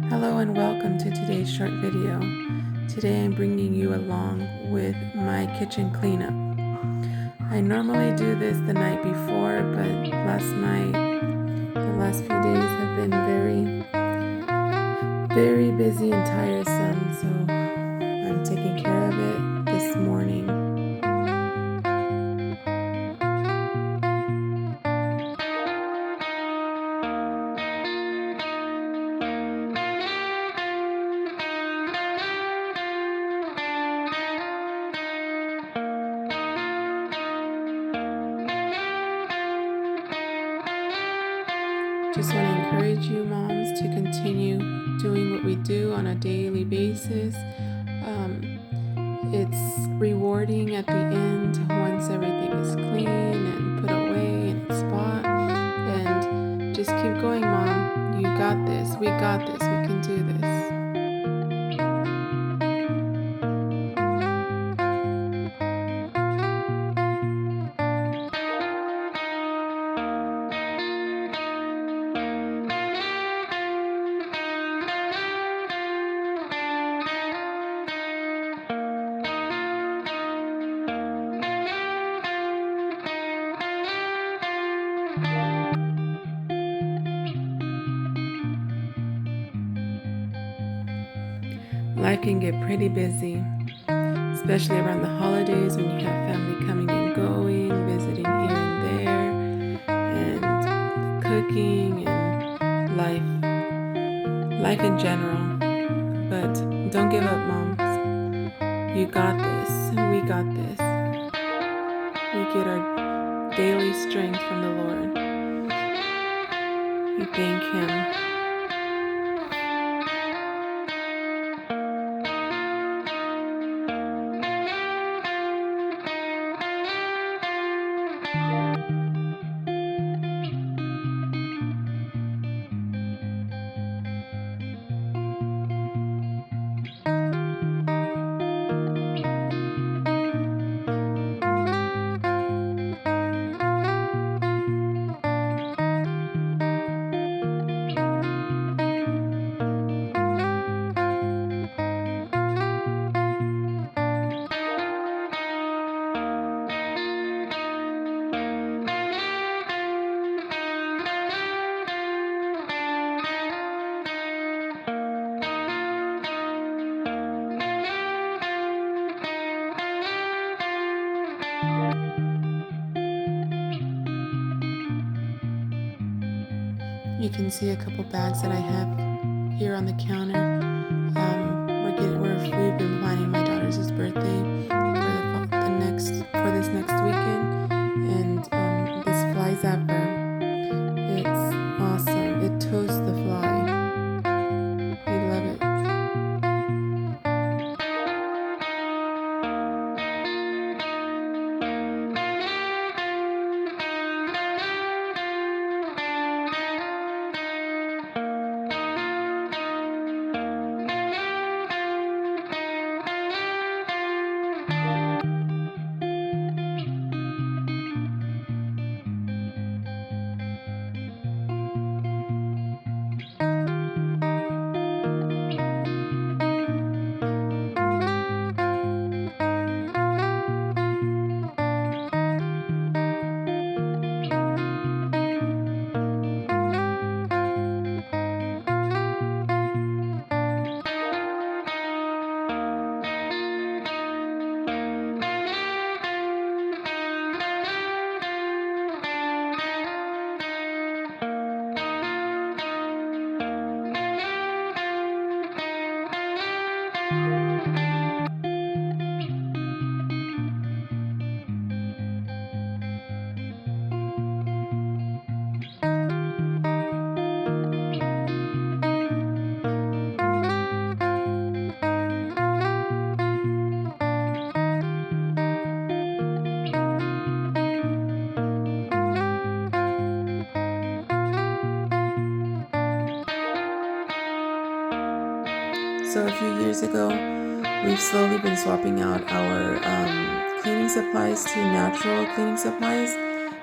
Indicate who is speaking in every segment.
Speaker 1: Hello and welcome to today's short video. Today I'm bringing you along with my kitchen cleanup. I normally do this the night before, but the last few days have been very busy and tiresome, so I'm taking care of it this morning. Just want to encourage you moms to continue doing what we do on a daily basis. It's rewarding at the end once everything is clean and put away in its spot. And just keep going, Mom. You got this. We got this. We can do this. Life can get pretty busy, especially around the holidays when you have family coming and going, visiting here and there, and cooking and life in general. But don't give up, moms. You got this. We got this. We get our daily strength from the Lord. We thank Him. You can see a couple bags that I have here on the counter. We've been planning my daughter's birthday for this next weekend, and this fly zapper, it's awesome. It toasts the fly. We love it. So a few years ago, we've slowly been swapping out our cleaning supplies to natural cleaning supplies,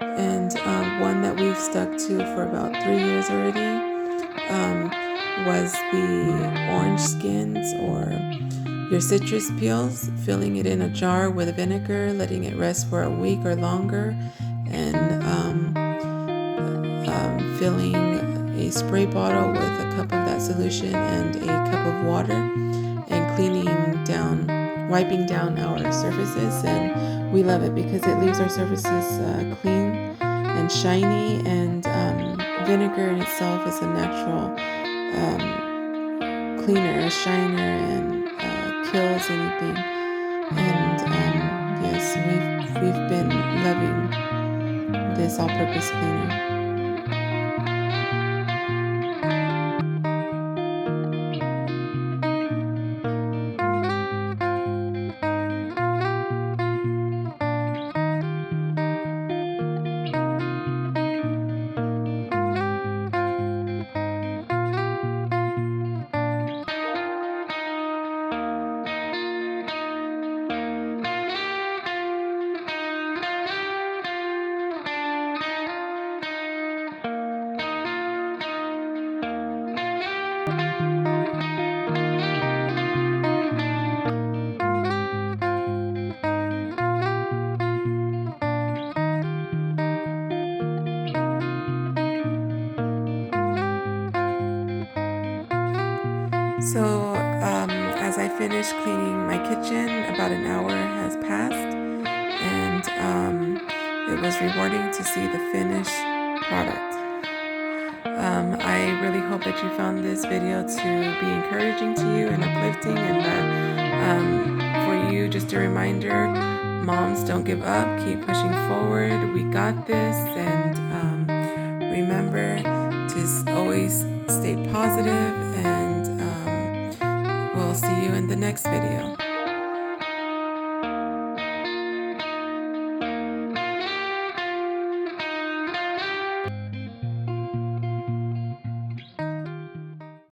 Speaker 1: and one that we've stuck to for about 3 years already. was the orange skins or your citrus peels, filling it in a jar with vinegar, letting it rest for a week or longer, and filling a spray bottle with a cup of that solution and a cup of water, and wiping down our surfaces. And we love it because it leaves our surfaces clean and shiny, and vinegar in itself is a natural cleaner, a shiner, and kills anything. And yes, we've been loving this all-purpose cleaner. So as I finished cleaning my kitchen, about an hour has passed, and it was rewarding to see the finished product. I really hope that you found this video to be encouraging to you and uplifting, and that for you, just a reminder, moms, don't give up, keep pushing forward, we got this, and remember to always stay positive, and we'll see you in the next video.